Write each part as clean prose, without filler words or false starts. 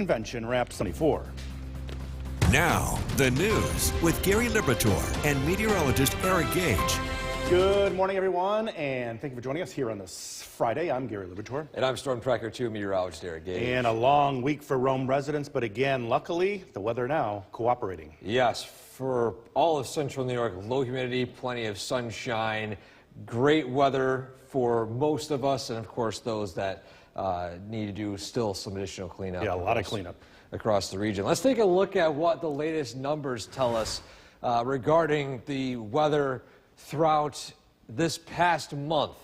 Convention wraps 24. Now, the news with Gary Liberatore and meteorologist Eric Gage. Good morning, everyone, and thank you for joining us here on this Friday. I'm Gary Liberatore. And I'm Storm Tracker 2 meteorologist Eric Gage. And a long week for Rome residents, but again, luckily, the weather now cooperating. Yes, for all of central New York, low humidity, plenty of sunshine, great weather for most of us, and of course those that need to do still some additional cleanup. Yeah, a lot of cleanup across the region. Let's take a look at what the latest numbers tell us regarding the weather throughout this past month.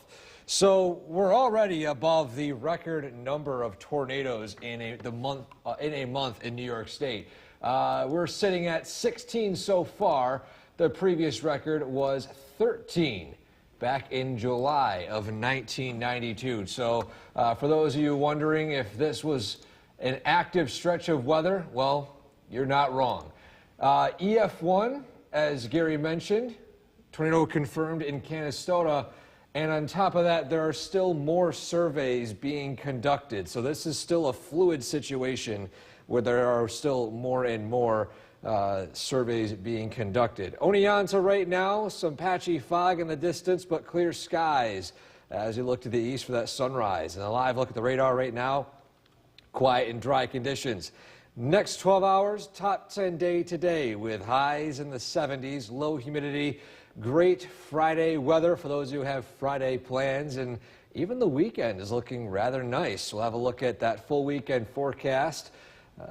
So we're already above the record number of tornadoes in a month in New York State. We're sitting at 16 so far. The previous record was 13 back in July of 1992. So for those of you wondering if this was an active stretch of weather, well, you're not wrong. EF1, as Gary mentioned, tornado confirmed in Canastota, and on top of that, there are still more surveys being conducted. So this is still a fluid situation where there are still more and more surveys being conducted. Oneonta right now, some patchy fog in the distance, but clear skies as you look to the east for that sunrise. And a live look at the radar right now, quiet and dry conditions. Next 12 hours, top 10 day today with highs in the 70s, low humidity. Great Friday weather for those who have Friday plans, and even the weekend is looking rather nice. We'll have a look at that full weekend forecast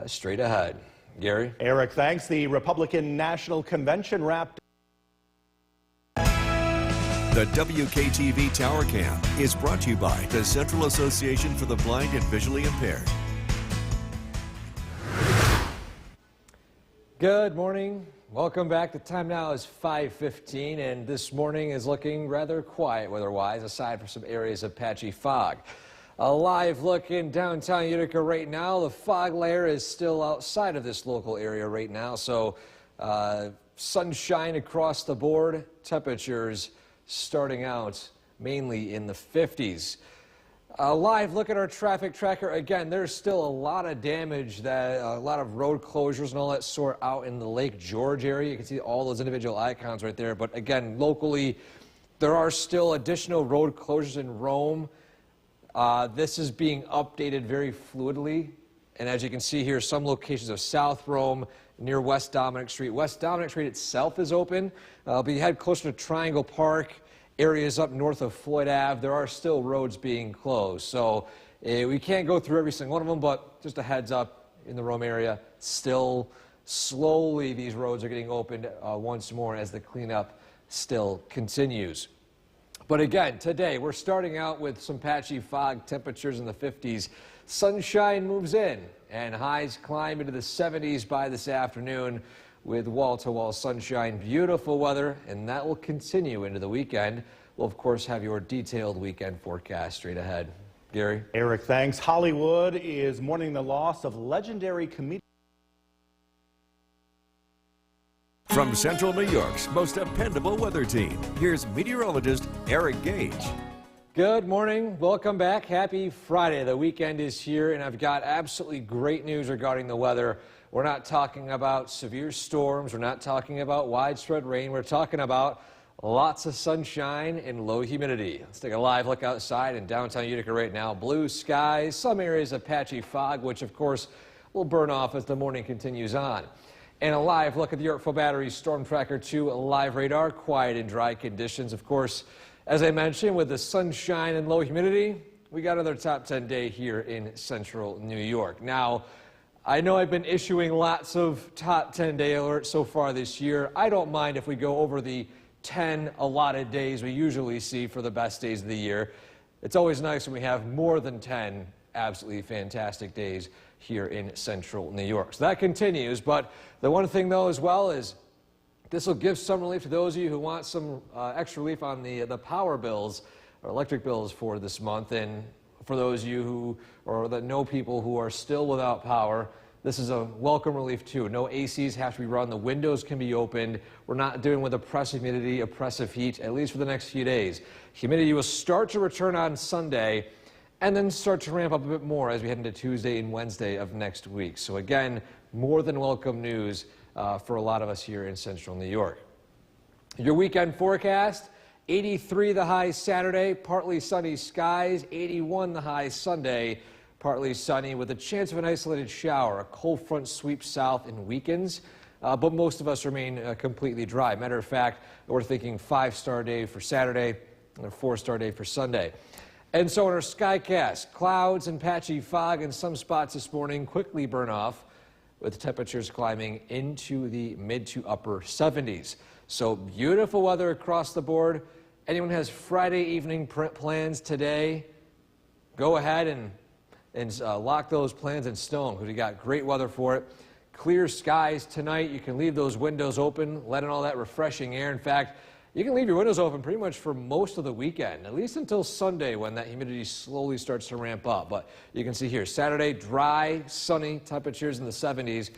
straight ahead. Gary? Eric, thanks. The Republican National Convention wrapped. The WKTV Tower Cam is brought to you by the Central Association for the Blind and Visually Impaired. Good morning. Welcome back. The time now is 5:15, and this morning is looking rather quiet weather-wise, aside from some areas of patchy fog. A live look in downtown Utica right now. The fog layer is still outside of this local area right now, so sunshine across the board. Temperatures starting out mainly in the 50s. A live look at our traffic tracker. Again, there's still a lot of damage, a lot of road closures and all that sort out in the Lake George area. You can see all those individual icons right there. But again, locally, there are still additional road closures in Rome. This is being updated very fluidly. And as you can see here, some locations of South Rome near West Dominic Street. West Dominic Street itself is open, but you head closer to Triangle Park, areas up north of Floyd Ave, there are still roads being closed. So we can't go through every single one of them, but just a heads up in the Rome area, still slowly these roads are getting opened once more as the cleanup still continues. But again, today we're starting out with some patchy fog, temperatures in the 50s. Sunshine moves in and highs climb into the 70s by this afternoon with wall-to-wall sunshine, beautiful weather, and that will continue into the weekend. We'll, of course, have your detailed weekend forecast straight ahead. Gary? Eric, thanks. Hollywood is mourning the loss of legendary comedian. From Central New York's most dependable weather team, here's meteorologist Eric Gage. Good morning. Welcome back. Happy Friday. The weekend is here, and I've got absolutely great news regarding the weather. We're not talking about severe storms. We're not talking about widespread rain. We're talking about lots of sunshine and low humidity. Let's take a live look outside in downtown Utica right now. Blue skies, some areas of patchy fog, which of course will burn off as the morning continues on. And a live look at the Yorkville Battery Storm Tracker 2 live radar. Quiet and dry conditions. Of course, as I mentioned, with the sunshine and low humidity, we got another top 10 day here in central New York. Now, I know I've been issuing lots of top 10 day alerts so far this year. I don't mind if we go over the 10 allotted days we usually see for the best days of the year. It's always nice when we have more than 10 absolutely fantastic days here in central New York. So that continues, but the one thing though as well is this will give some relief to those of you who want some extra relief on the power bills or electric bills for this month. And for those of you who, or that know people who are still without power, this is a welcome relief too. No ACs have to be run. The windows can be opened. We're not dealing with oppressive humidity, oppressive heat, at least for the next few days. Humidity will start to return on Sunday and then start to ramp up a bit more as we head into Tuesday and Wednesday of next week. So again, more than welcome news for a lot of us here in central New York. Your weekend forecast: 83 the high Saturday, partly sunny skies. 81 the high Sunday, partly sunny with a chance of an isolated shower. A cold front sweeps south and weakens, but most of us remain completely dry. Matter of fact, we're thinking 5-star day for Saturday and a 4-star day for Sunday. And so in our skycast, clouds and patchy fog in some spots this morning quickly burn off, with temperatures climbing into the mid to upper 70s. So beautiful weather across the board. Anyone has Friday evening plans today, go ahead and lock those plans in stone, because we got great weather for it. Clear skies tonight. You can leave those windows open, let in all that refreshing air. In fact, you can leave your windows open pretty much for most of the weekend, at least until Sunday, when that humidity slowly starts to ramp up. But you can see here, Saturday, dry, sunny, temperatures in the 70s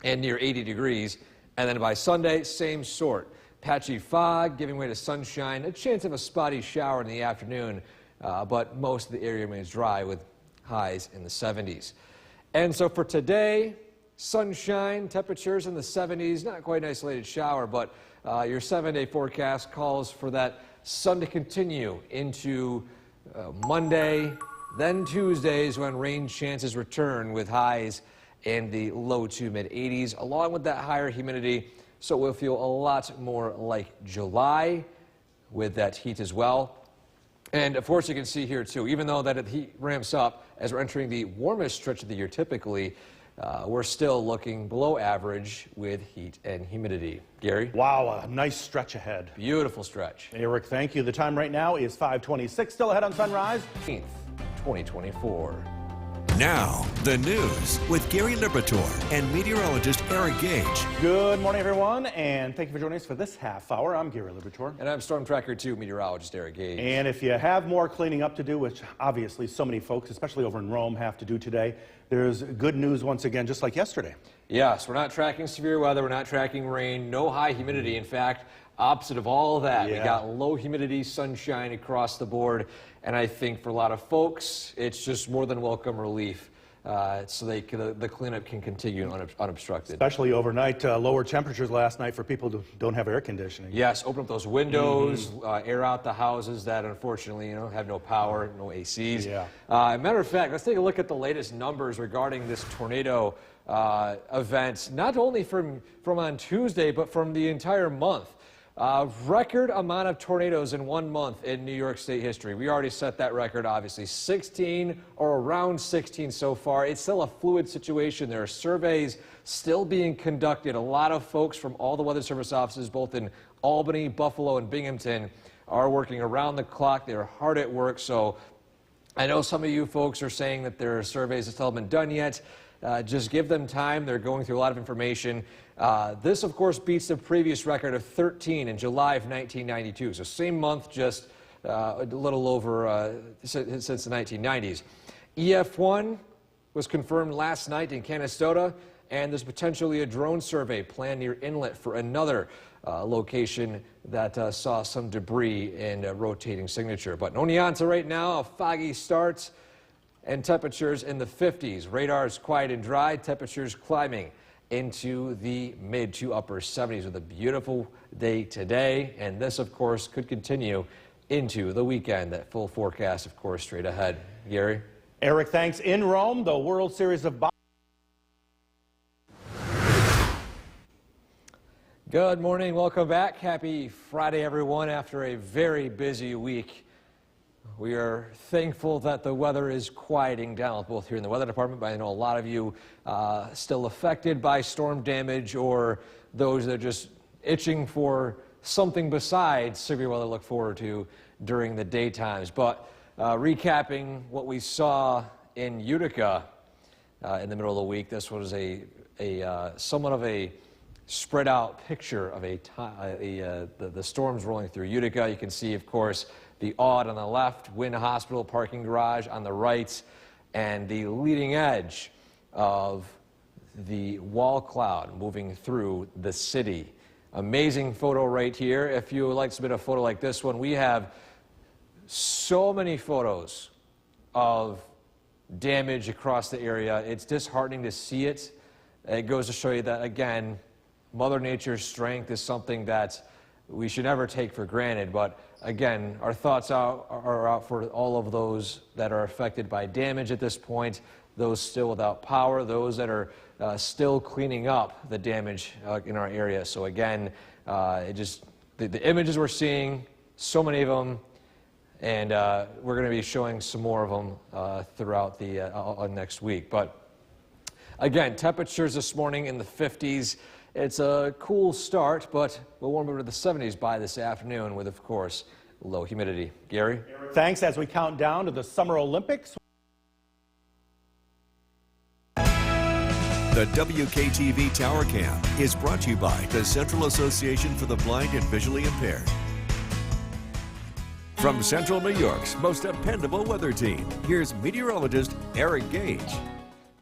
and near 80 degrees. And then by Sunday, same sort. Patchy fog giving way to sunshine, a chance of a spotty shower in the afternoon, but most of the area remains dry with highs in the 70s. And so for today, sunshine, temperatures in the 70s, not quite an isolated shower, but your 7-day forecast calls for that sun to continue into Monday, then Tuesdays, when rain chances return with highs in the low to mid 80s, along with that higher humidity. So we'll feel a lot more like July with that heat as well. And of course, you can see here too, even though that heat ramps up as we're entering the warmest stretch of the year typically, we're still looking below average with heat and humidity. Gary? Wow, a nice stretch ahead. Beautiful stretch. Eric, thank you. The time right now is 5:26. Still ahead on Sunrise. 2024. Now, the news with Gary Liberatore and meteorologist Eric Gage. Good morning, everyone, and thank you for joining us for this half hour. I'm Gary Liberatore. And I'm Storm Tracker 2 meteorologist Eric Gage. And if you have more cleaning up to do, which obviously so many folks, especially over in Rome, have to do today, there's good news once again, just like yesterday. Yes, we're not tracking severe weather, we're not tracking rain, no high humidity. In fact, opposite of all of that, we got low humidity, sunshine across the board. And I think for a lot of folks, it's just more than welcome relief, so the cleanup can continue unobstructed. Especially overnight, lower temperatures last night for people who don't have air conditioning. Yes, open up those windows, air out the houses that unfortunately, have no power, no ACs. Yeah. Matter of fact, let's take a look at the latest numbers regarding this tornado event, not only from on Tuesday, but from the entire month. Record amount of tornadoes in 1 month in New York State history. We already set that record, obviously. 16 or around 16 so far. It's still a fluid situation. There are surveys still being conducted. A lot of folks from all the Weather Service offices, both in Albany, Buffalo, and Binghamton, are working around the clock. They're hard at work. So I know some of you folks are saying that there are surveys that still haven't been done yet. Just give them time. They're going through a lot of information. This, of course, beats the previous record of 13 in July of 1992. So same month, just a little over since the 1990s. EF1 was confirmed last night in Canastota, and there's potentially a drone survey planned near Inlet for another location that saw some debris and rotating signature. But in Oneonta right now, a foggy start and temperatures in the 50s. Radar is quiet and dry, temperatures climbing into the mid to upper 70s with a beautiful day today. And this, of course, could continue into the weekend. That full forecast, of course, straight ahead. Gary? Eric, thanks. In Rome, the World Series of Boxing. Good morning. Welcome back. Happy Friday, everyone, after a very busy week. We are thankful that the weather is quieting down, both here in the weather department, but I know a lot of you still affected by storm damage, or those that are just itching for something besides severe weather to look forward to during the daytimes. But recapping what we saw in Utica in the middle of the week, this was a somewhat of a spread out picture of the storms rolling through Utica. You can see, of course, the Aud on the left, Wynn Hospital parking garage on the right, and the leading edge of the wall cloud moving through the city. Amazing photo right here. If you would like to submit a photo like this one, we have so many photos of damage across the area. It's disheartening to see it. It goes to show you that, again, Mother Nature's strength is something that we should never take for granted. But again, our thoughts are out for all of those that are affected by damage at this point, those still without power, those that are still cleaning up the damage in our area. So again, the images we're seeing, so many of them, and we're going to be showing some more of them throughout the next week. But again, temperatures this morning in the 50s. It's a cool start, but we'll warm over to the 70s by this afternoon with, of course, low humidity. Gary? Thanks as we count down to the Summer Olympics. The WKTV Tower Cam is brought to you by the Central Association for the Blind and Visually Impaired. From Central New York's most dependable weather team, here's meteorologist Eric Gage.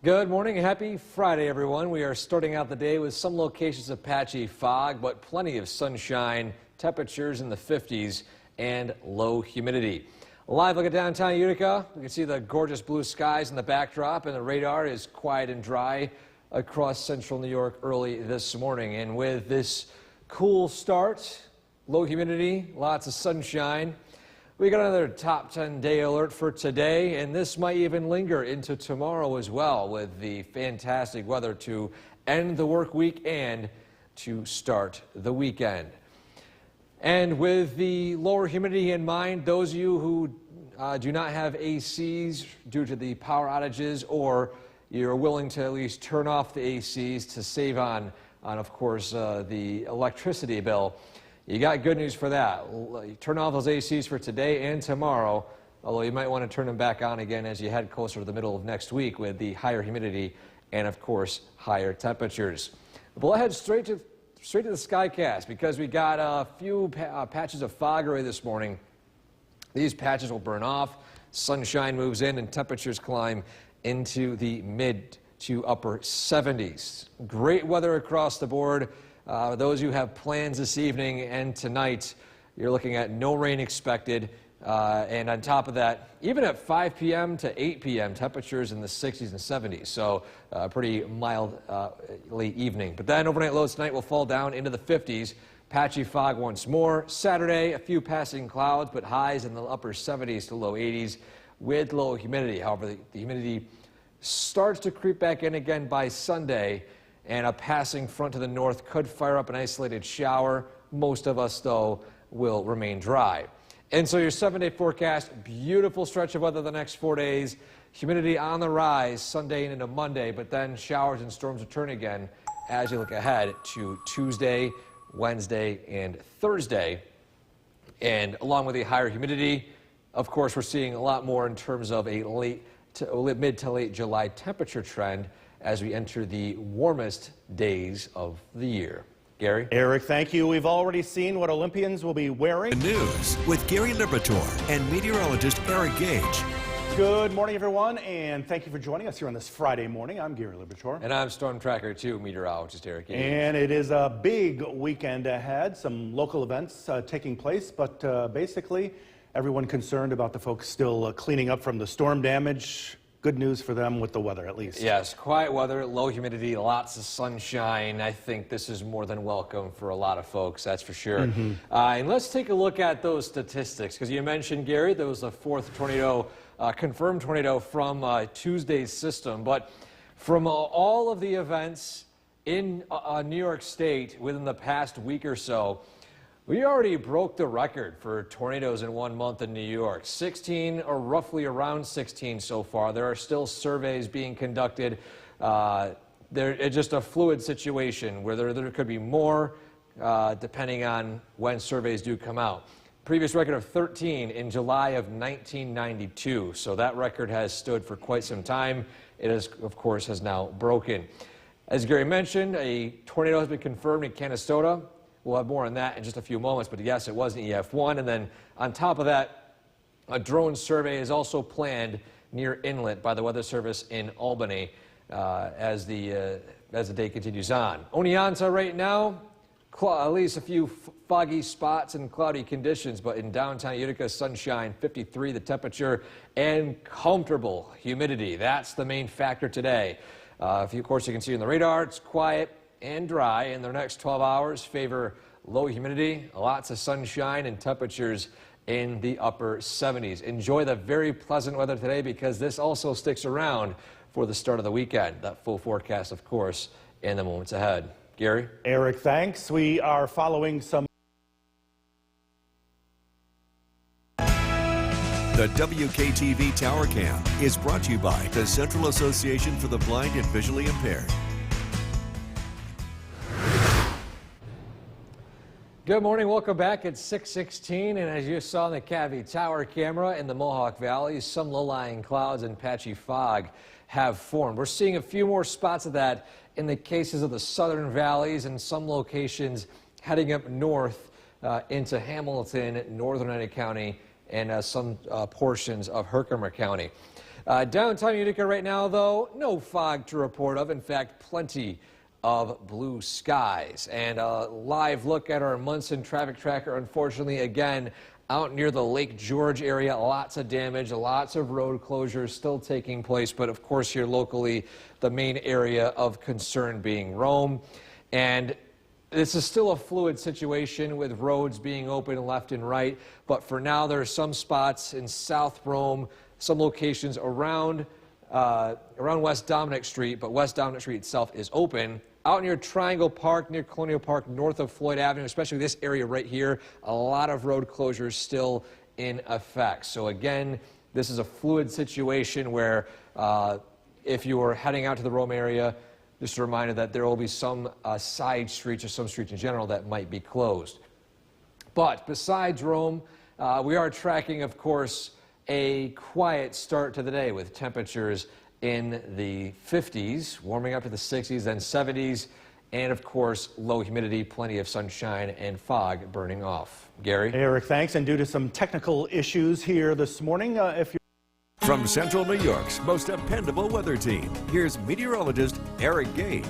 Good morning and happy Friday, everyone. We are starting out the day with some locations of patchy fog, but plenty of sunshine, temperatures in the 50s, and low humidity. A live look at downtown Utica. You can see the gorgeous blue skies in the backdrop, and the radar is quiet and dry across central New York early this morning. And with this cool start, low humidity, lots of sunshine, we got another top 10 day alert for today, and this might even linger into tomorrow as well, with the fantastic weather to end the work week and to start the weekend. And with the lower humidity in mind, those of you who do not have ACs due to the power outages, or you're willing to at least turn off the ACs to save on of course, the electricity bill, you got good news for that. Turn off those ACs for today and tomorrow, although you might want to turn them back on again as you head closer to the middle of next week with the higher humidity and, of course, higher temperatures. We'll head straight to the Skycast because we got a few patches of fog early this morning. These patches will burn off, sunshine moves in, and temperatures climb into the mid to upper 70s. Great weather across the board. Those who have plans this evening and tonight, you're looking at no rain expected. And on top of that, even at 5 p.m. to 8 p.m., temperatures in the 60s and 70s. So pretty mild late evening. But then overnight lows tonight will fall down into the 50s. Patchy fog once more. Saturday, a few passing clouds, but highs in the upper 70s to low 80s with low humidity. However, the humidity starts to creep back in again by Sunday, and a passing front to the north could fire up an isolated shower. Most of us, though, will remain dry. And so your 7-day forecast, beautiful stretch of weather the next 4 days. Humidity on the rise Sunday and into Monday, but then showers and storms return again as you look ahead to Tuesday, Wednesday, and Thursday. And along with a higher humidity, of course, we're seeing a lot more in terms of a mid to late July temperature trend as we enter the warmest days of the year. Gary? Eric, thank you. We've already seen what Olympians will be wearing. The news with Gary Liberatore and meteorologist Eric Gage. Good morning, everyone, and thank you for joining us here on this Friday morning. I'm Gary Liberatore. And I'm Storm Tracker 2 meteorologist Eric Gage. And it is a big weekend ahead. Some local events taking place, but basically everyone concerned about the folks still cleaning up from the storm damage. Good news for them with the weather, at least. Yes, quiet weather, low humidity, lots of sunshine. I think this is more than welcome for a lot of folks, that's for sure. And let's take a look at those statistics, because you mentioned, Gary, there was a fourth tornado, confirmed tornado from Tuesday's system. But from all of the events in New York State within the past week or so, we already broke the record for tornadoes in 1 month in New York. 16, or roughly around 16 so far. There are still surveys being conducted. It's just a fluid situation where there could be more depending on when surveys do come out. Previous record of 13 in July of 1992. So that record has stood for quite some time. It is, of course, has now broken. As Gary mentioned, a tornado has been confirmed in Canastota. We'll have more on that in just a few moments, but yes, it was an EF1. And then on top of that, a drone survey is also planned near Inlet by the Weather Service in Albany as the day continues on. Oneonta right now, at least a few foggy spots and cloudy conditions, but in downtown Utica, sunshine, 53 the temperature, and comfortable humidity. That's the main factor today. Of course, you can see in the radar, it's quiet and dry. In the next 12 hours, favor low humidity, lots of sunshine, and temperatures in the upper 70s. Enjoy the very pleasant weather today because this also sticks around for the start of the weekend. That full forecast, of course, in the moments ahead. Gary? Eric, thanks. We are following some. The WKTV Tower Cam is brought to you by the Central Association for the Blind and Visually Impaired. Good morning. Welcome back. It's 6:16, and as you saw in the KTVE Tower camera in the Mohawk Valley, some low-lying clouds and patchy fog have formed. We're seeing a few more spots of that in the cases of the southern valleys and some locations heading up north into Hamilton, northern United County, and some portions of Herkimer County. Downtown Utica right now, though, no fog to report of. In fact, plenty of blue skies. And a live look at our Munson traffic tracker, unfortunately, again, out near the Lake George area, lots of damage, lots of road closures still taking place. But of course, here locally, the main area of concern being Rome. And this is still a fluid situation with roads being open left and right. But for now, there are some spots in South Rome, some locations around West Dominic Street, but West Dominic Street itself is open. Out near Triangle Park, near Colonial Park, north of Floyd Avenue, especially this area right here, a lot of road closures still in effect. So again, this is a fluid situation where if you are heading out to the Rome area, just a reminder that there will be some side streets or some streets in general that might be closed. But besides Rome, we are tracking, of course, a quiet start to the day with temperatures in the 50s, warming up to the 60s, then 70s, and of course, low humidity, plenty of sunshine and fog burning off. Gary? Eric, thanks. And due to some technical issues here this morning, if you're From Central New York's most dependable weather team, here's meteorologist Eric Gage.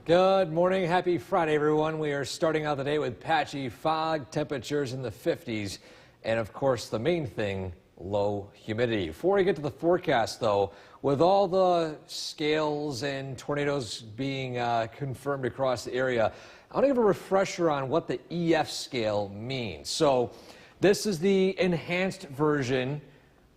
Good morning. Happy Friday, everyone. We are starting out the day with patchy fog, temperatures in the 50s, and of course, the main thing, low humidity. Before we get to the forecast, though, with all the scales and tornadoes being confirmed across the area, I want to give a refresher on what the EF scale means. So this is the enhanced version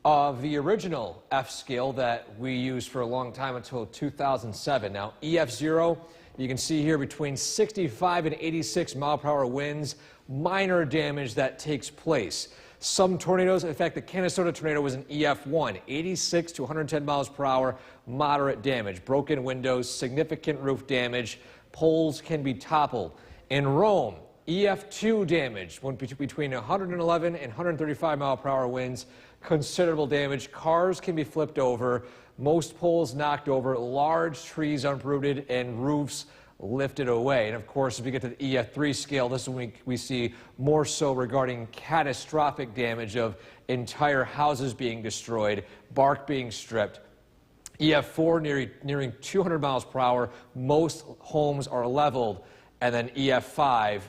of the original F scale that we used for a long time until 2007. Now, EF0, you can see here between 65 and 86 mile-per-hour winds, minor damage that takes place. Some tornadoes, in fact, the Canastota tornado was an EF1, 86 to 110 miles per hour, moderate damage, broken windows, significant roof damage, poles can be toppled. In Rome, EF2 damage, between 111 and 135 mile per hour winds, considerable damage, cars can be flipped over, most poles knocked over, large trees uprooted, and roofs lifted away. And of course, if we get to the EF3 scale, this is when we see more so regarding catastrophic damage of entire houses being destroyed, bark being stripped. EF4 nearing 200 miles per hour, most homes are leveled. And then EF5,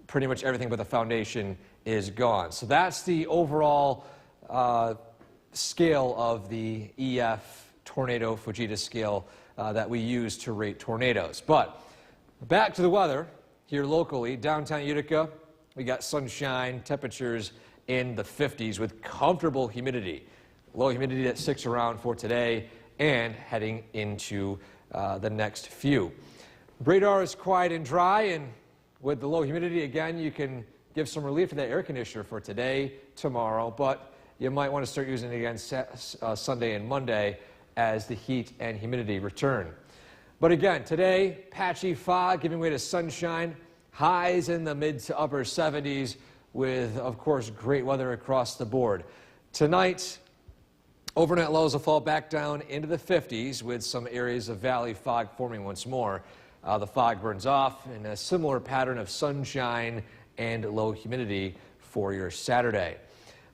pretty much everything but the foundation is gone. So that's the overall scale of the EF tornado Fujita scale that we use to rate tornadoes. But back to the weather here locally, downtown Utica, we got sunshine, temperatures in the 50s with comfortable humidity. Low humidity that sticks around for today and heading into the next few. Radar is quiet and dry, and with the low humidity, again, you can give some relief to that air conditioner for today, tomorrow, but you might want to start using it again Sunday and Monday as the heat and humidity return. But again, today, patchy fog giving way to sunshine, highs in the mid to upper 70s with, of course, great weather across the board. Tonight, overnight lows will fall back down into the 50s with some areas of valley fog forming once more. The fog burns off in a similar pattern of sunshine and low humidity for your Saturday.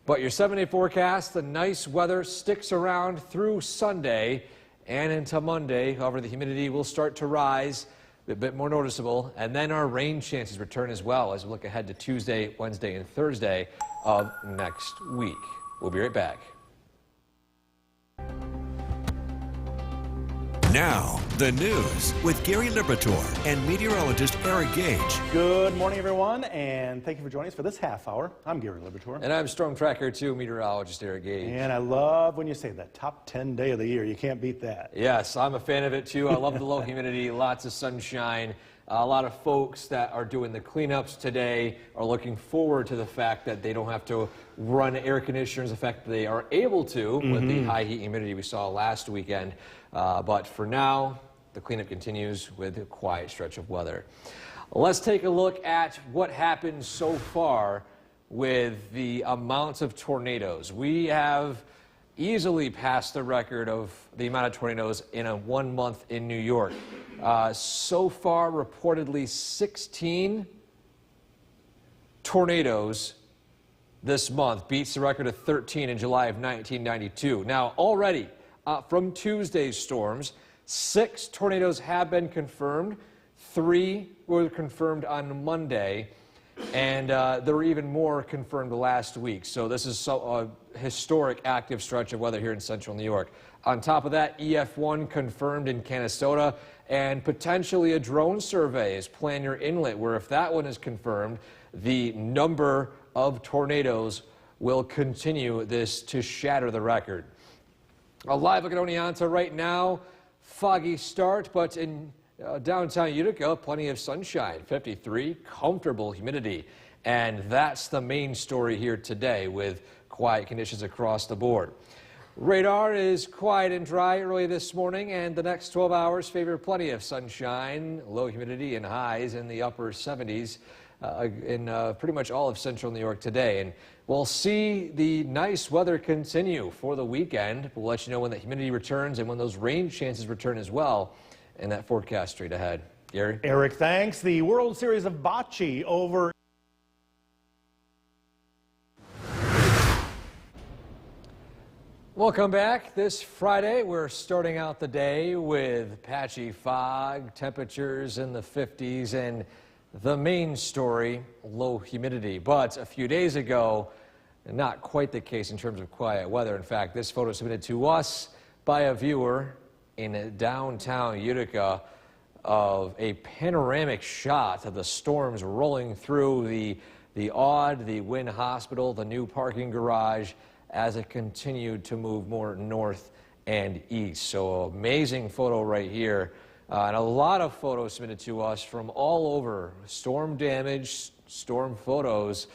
But your 7-day forecast, the nice weather sticks around through Sunday and into Monday. However, the humidity will start to rise. a bit more noticeable. And then our rain chances return as well as we look ahead to Tuesday, Wednesday, and Thursday of next week. We'll be right back. Now, the news with Gary Liberatore and meteorologist Eric Gage. Good morning, everyone, and thank you for joining us for this half hour. I'm Gary Liberatore. And I'm Storm Tracker 2 meteorologist Eric Gage. And I love when you say that top 10 day of the year. You can't beat that. Yes, I'm a fan of it too. I love the low humidity, lots of sunshine. A lot of folks that are doing the cleanups today are looking forward to the fact that they don't have to run air conditioners. The fact that they are able to with the high heat humidity we saw last weekend. But for now, the cleanup continues with a quiet stretch of weather. Let's take a look at what happened so far with the amounts of tornadoes. We have easily passed the record of the amount of tornadoes in a 1 month in New York. So far, reportedly 16 tornadoes this month, beats the record of 13 in July of 1992. Now, already from Tuesday's storms, 6 tornadoes have been confirmed. 3 were confirmed on Monday, and there were even more confirmed last week. So this is a historic active stretch of weather here in central New York. On top of that, EF1 confirmed in Canastota, and potentially a drone survey is planned near Inlet, where if that one is confirmed, the number of tornadoes will continue this to shatter the record. A live look at Oneonta right now. Foggy start, but in downtown Utica, plenty of sunshine, 53, comfortable humidity. And that's the main story here today with quiet conditions across the board. Radar is quiet and dry early this morning, and the next 12 hours favor plenty of sunshine, low humidity, and highs in the upper 70s in pretty much all of central New York today. And we'll see the nice weather continue for the weekend. We'll let you know when the humidity returns and when those rain chances return as well in that forecast straight ahead. Gary? Eric, thanks. The World Series of Bocce over. Welcome back. This Friday, we're starting out the day with patchy fog, temperatures in the 50s, and the main story, low humidity. But a few days ago, not quite the case in terms of quiet weather. In fact, this photo submitted to us by a viewer in downtown Utica of a panoramic shot of the storms rolling through the Aud, the Wynn Hospital, the new parking garage, as it continued to move more north and east. So amazing photo right here. And a lot of photos submitted to us from all over. Storm damage, storm photos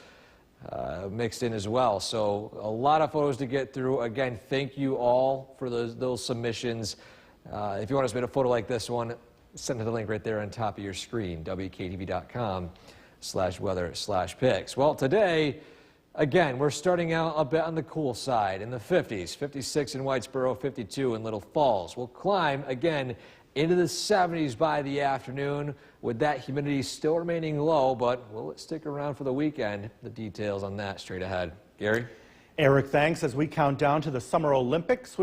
mixed in as well. So a lot of photos to get through. Again, thank you all for those submissions. If you want to submit a photo like this one, send it the link right there on top of your screen, wktv.com/weather/pics. Well, today, again, we're starting out a bit on the cool side in the 50s, 56 in Whitesboro, 52 in Little Falls. We'll climb again into the 70s by the afternoon with that humidity still remaining low, but will it stick around for the weekend? The details on that straight ahead. Gary? Eric, thanks. As we count down to the Summer Olympics,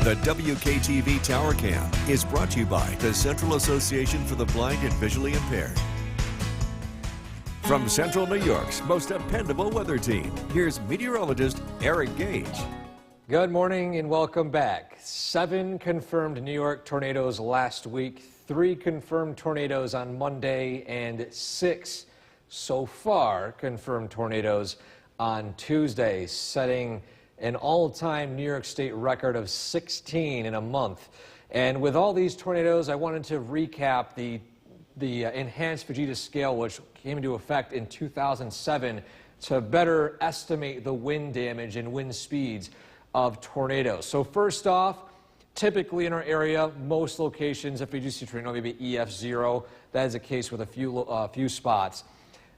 The WKTV Tower Cam is brought to you by the Central Association for the Blind and Visually Impaired. From Central New York's most dependable weather team, here's meteorologist Eric Gage. Good morning and welcome back. 7 confirmed New York tornadoes last week, 3 confirmed tornadoes on Monday, and 6 so far confirmed tornadoes on Tuesday, setting an all-time New York State record of 16 in a month. And with all these tornadoes, I wanted to recap the enhanced Fujita scale, which came into effect in 2007 to better estimate the wind damage and wind speeds of tornadoes. So first off, typically in our area, most locations, if we do see a tornado, maybe EF0, that is the case with a few spots.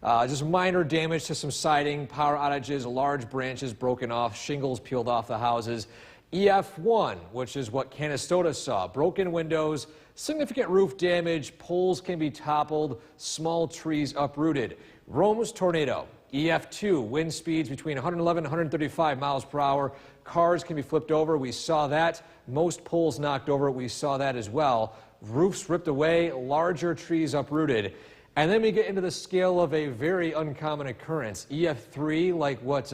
Just minor damage to some siding, power outages, large branches broken off, shingles peeled off the houses. EF1, which is what Canastota saw, broken windows, significant roof damage, poles can be toppled, small trees uprooted. Rome's tornado, EF2, wind speeds between 111 and 135 miles per hour, Cars can be flipped over. We saw that. Most poles knocked over. We saw that as well. Roofs ripped away, larger trees uprooted. And then we get into the scale of a very uncommon occurrence. EF3, like what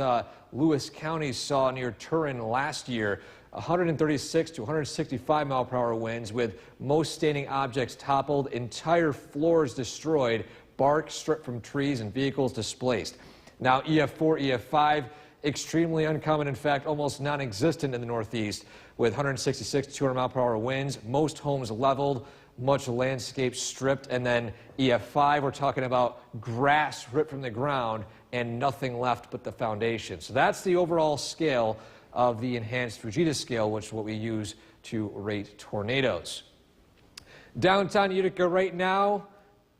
Lewis County saw near Turin last year, 136 to 165 mile per hour winds with most standing objects toppled, entire floors destroyed, bark stripped from trees and vehicles displaced. Now EF4, EF5, extremely uncommon, in fact almost non-existent in the Northeast with 166 to 200 mile per hour winds, most homes leveled, much landscape stripped, and then EF5, we're talking about grass ripped from the ground and nothing left but the foundation. So that's the overall scale of the enhanced Fujita scale, which is what we use to rate tornadoes. Downtown Utica right now,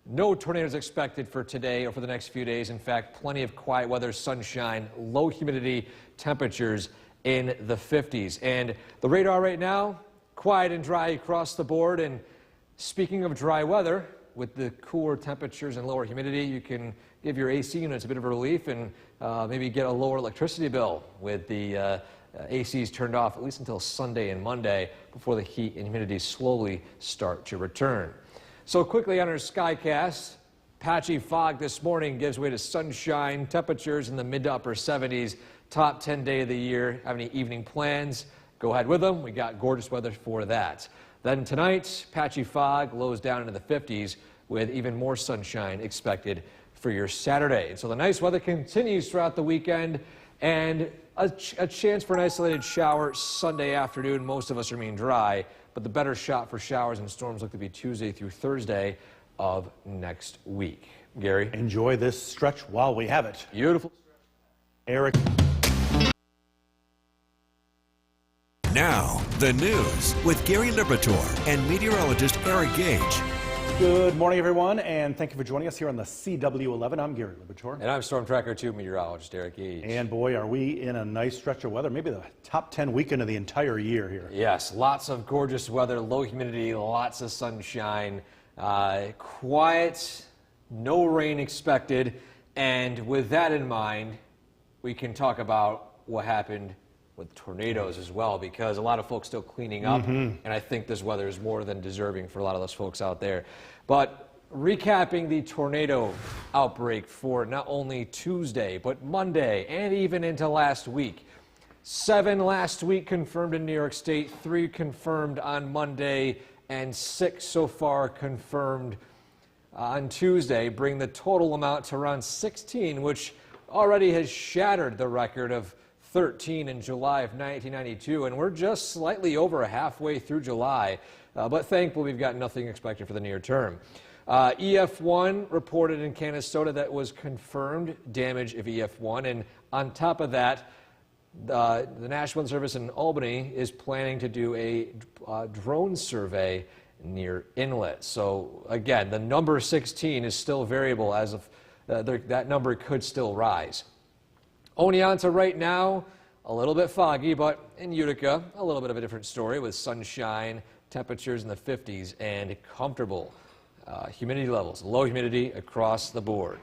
no tornadoes expected for today or for the next few days. In fact, plenty of quiet weather, sunshine, low humidity temperatures in the 50s. And the radar right now, quiet and dry across the board. And speaking of dry weather, with the cooler temperatures and lower humidity, you can give your AC units a bit of a relief and maybe get a lower electricity bill with the ACs turned off at least until Sunday and Monday before the heat and humidity slowly start to return. So quickly on our Skycast, patchy fog this morning gives way to sunshine, temperatures in the mid to upper 70s, top 10 day of the year. Have any evening plans? Go ahead with them. We got gorgeous weather for that. Then tonight, patchy fog, lows down into the 50s with even more sunshine expected for your Saturday. And so the nice weather continues throughout the weekend and a chance for an isolated shower Sunday afternoon. Most of us remain dry, but the better shot for showers and storms look to be Tuesday through Thursday of next week. Gary? Enjoy this stretch while we have it. Beautiful. Eric. Now, the news with Gary Liberatore and meteorologist Eric Gage. Good morning, everyone, and thank you for joining us here on the CW11. I'm Gary Liberatore. And I'm Storm Tracker 2 meteorologist Eric Gage. And boy, are we in a nice stretch of weather, maybe the top 10 weekend of the entire year here. Yes, lots of gorgeous weather, low humidity, lots of sunshine, quiet, no rain expected. And with that in mind, we can talk about what happened with tornadoes as well, because a lot of folks still cleaning up, and I think this weather is more than deserving for a lot of those folks out there. But recapping the tornado outbreak for not only Tuesday, but Monday, and even into last week. 7 last week confirmed in New York State, 3 confirmed on Monday, and 6 so far confirmed on Tuesday, bring the total amount to around 16, which already has shattered the record of 13 in July of 1992, and we're just slightly over halfway through July, but thankfully we've got nothing expected for the near term. EF1 reported in Canastota that was confirmed damage of EF1, and on top of that, the National Weather Service in Albany is planning to do a drone survey near Inlet. So again, the number 16 is still variable as of that number could still rise. Oneonta right now, a little bit foggy, but in Utica, a little bit of a different story with sunshine, temperatures in the 50s, and comfortable humidity levels, low humidity across the board.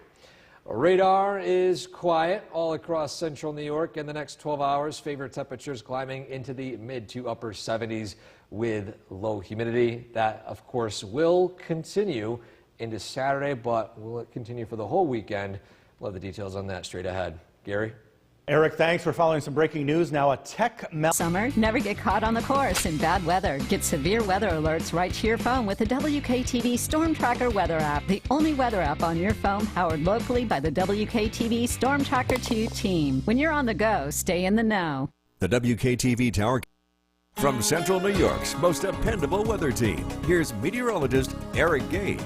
Radar is quiet all across central New York in the next 12 hours. Favorite temperatures climbing into the mid to upper 70s with low humidity. That, of course, will continue into Saturday, but will it continue for the whole weekend? We'll have the details on that straight ahead. Gary? Eric, thanks for following some breaking news. Now a tech Summer, never get caught on the course in bad weather. Get severe weather alerts right to your phone with the WKTV Storm Tracker weather app, the only weather app on your phone powered locally by the WKTV Storm Tracker 2 team. When you're on the go, stay in the know. The WKTV Tower from Central New York's most dependable weather team. Here's meteorologist Eric Gage.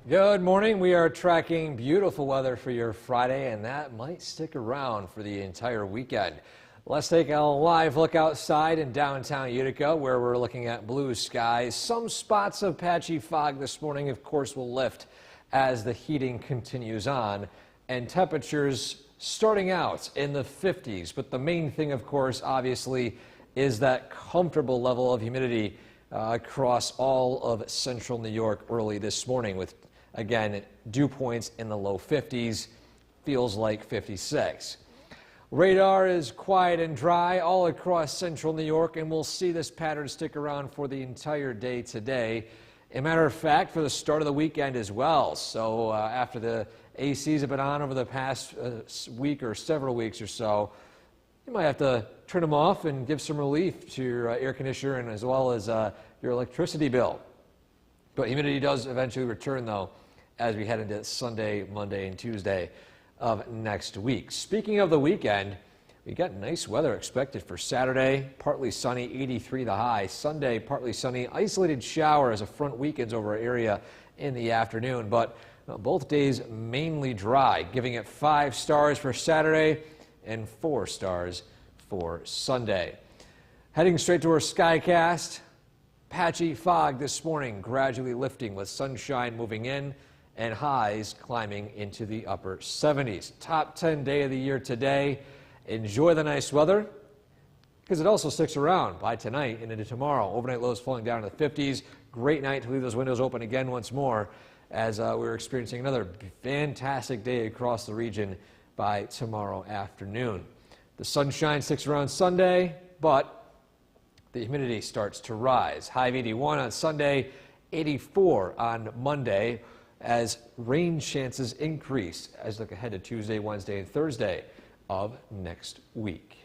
Good morning. We are tracking beautiful weather for your Friday, and that might stick around for the entire weekend. Let's take a live look outside in downtown Utica, where we're looking at blue skies. Some spots of patchy fog this morning, of course, will lift as the heating continues on, and temperatures starting out in the 50s. But the main thing, of course, obviously, is that comfortable level of humidity across all of central New York early this morning with, again, dew points in the low 50s, feels like 56. Radar is quiet and dry all across central New York, and we'll see this pattern stick around for the entire day today. As a matter of fact, for the start of the weekend as well. So after the ACs have been on over the past week or several weeks or so, you might have to turn them off and give some relief to your air conditioner and as well as your electricity bill. But humidity does eventually return, though, as we head into Sunday, Monday, and Tuesday of next week. Speaking of the weekend, we got nice weather expected for Saturday. Partly sunny, 83 the high. Sunday, partly sunny, isolated shower as a front weekends over our area in the afternoon. But both days mainly dry, giving it 5 stars for Saturday and 4 stars for Sunday. Heading straight to our Skycast. Patchy fog this morning, gradually lifting with sunshine moving in and highs climbing into the upper 70s. Top 10 day of the year today. Enjoy the nice weather because it also sticks around by tonight and into tomorrow. Overnight lows falling down to the 50s. Great night to leave those windows open again once more as we're experiencing another fantastic day across the region by tomorrow afternoon. The sunshine sticks around Sunday, but the humidity starts to rise. High of 81 on Sunday, 84 on Monday as rain chances increase as we look ahead to Tuesday, Wednesday, and Thursday of next week.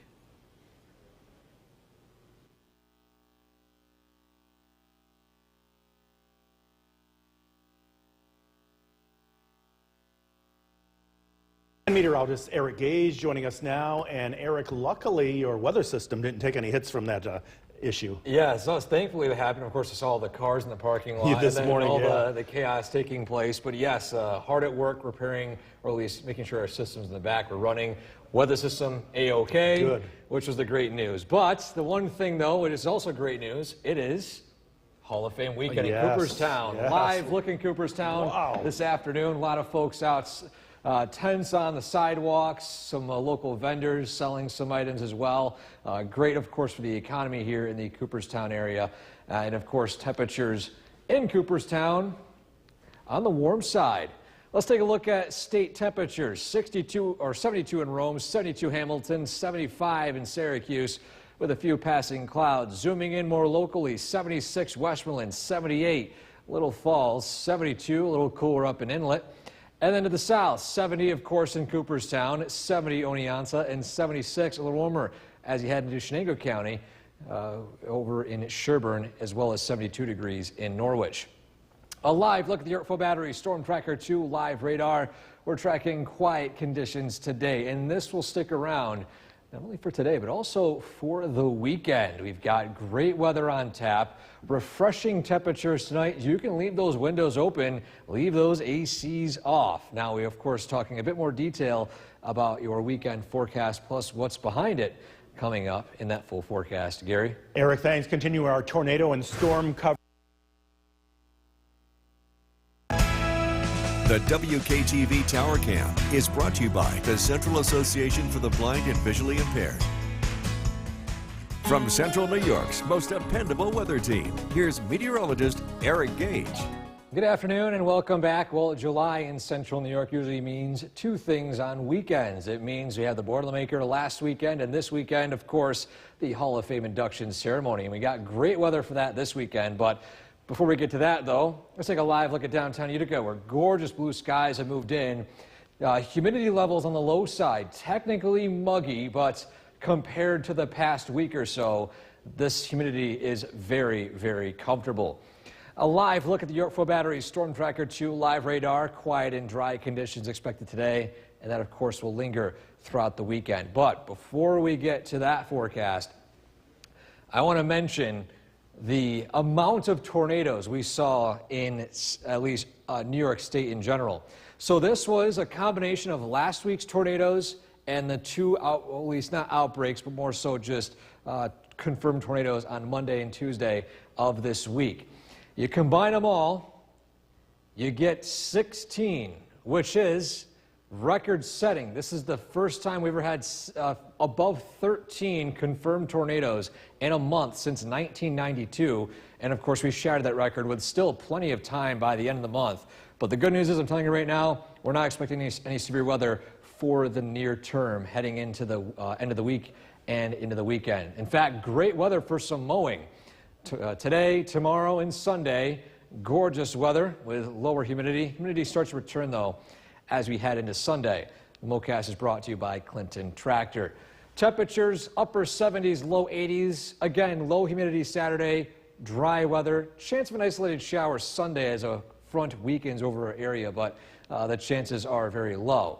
Meteorologist Eric Gage joining us now. And Eric, luckily your weather system didn't take any hits from that issue. Yeah, so thankfully it happened. Of course, I saw all the cars in the parking lot This and then morning, all yeah. the chaos taking place. But yes, hard at work repairing, or at least making sure our systems in the back were running. Weather system A-OK, Good. which was the great news. But the one thing, though, it is also great news. It is Hall of Fame weekend in Yes, Cooperstown. yes. Live look in Cooperstown Wow. this afternoon. A lot of folks out. Tents on the sidewalks, some local vendors selling some items as well. Great, of course, for the economy here in the Cooperstown area. And, of course, temperatures in Cooperstown on the warm side. Let's take a look at state temperatures. 72 or 72 in Rome, 72 Hamilton, 75 in Syracuse with a few passing clouds. Zooming in more locally, 76 Westmoreland, 78 Little Falls, 72, a little cooler up in Inlet. And then to the south, 70, of course, in Cooperstown, 70 Oneonta, and 76, a little warmer as you head into Shenango County over in Sherburne, as well as 72 degrees in Norwich. A live look at the Yorkville Battery Storm Tracker 2 live radar. We're tracking quiet conditions today, and this will stick around not only for today, but also for the weekend. We've got great weather on tap, refreshing temperatures tonight. You can leave those windows open, leave those ACs off. Now, we, of course, talking a bit more detail about your weekend forecast, plus what's behind it coming up in that full forecast. Gary? Eric, thanks. Continue our tornado and storm coverage. The WKTV Tower Cam is brought to you by the Central Association for the Blind and Visually Impaired. From Central New York's most dependable weather team, here's meteorologist Eric Gage. Good afternoon and welcome back. Well, July in central New York usually means two things on weekends. It means we had the Boilermaker last weekend, and this weekend, of course, the Hall of Fame induction ceremony. And we got great weather for that this weekend. But before we get to that, though, let's take a live look at downtown Utica, where gorgeous blue skies have moved in. Humidity levels on the low side, technically muggy, but compared to the past week or so, this humidity is very, very comfortable. A live look at the Yorkville Battery Storm Tracker 2 live radar. Quiet and dry conditions expected today, and that, of course, will linger throughout the weekend. But before we get to that forecast, I want to mention the amount of tornadoes we saw in at least New York State in general. So this was a combination of last week's tornadoes and the two, at least not outbreaks, but more so just confirmed tornadoes on Monday and Tuesday of this week. You combine them all, you get 16, which is record-setting. This is the first time we've ever had above 13 confirmed tornadoes in a month since 1992. And of course, we shattered that record with still plenty of time by the end of the month. But the good news is, I'm telling you right now, we're not expecting any severe weather for the near term heading into the end of the week and into the weekend. In fact, great weather for some mowing. Today, tomorrow, and Sunday, gorgeous weather with lower humidity. Humidity starts to return, though, as we head into Sunday. The Mowcast is brought to you by Clinton Tractor. Temperatures upper 70s, low 80s. Again, low humidity Saturday, dry weather. Chance of an isolated shower Sunday as a front weekends over our area, but the chances are very low.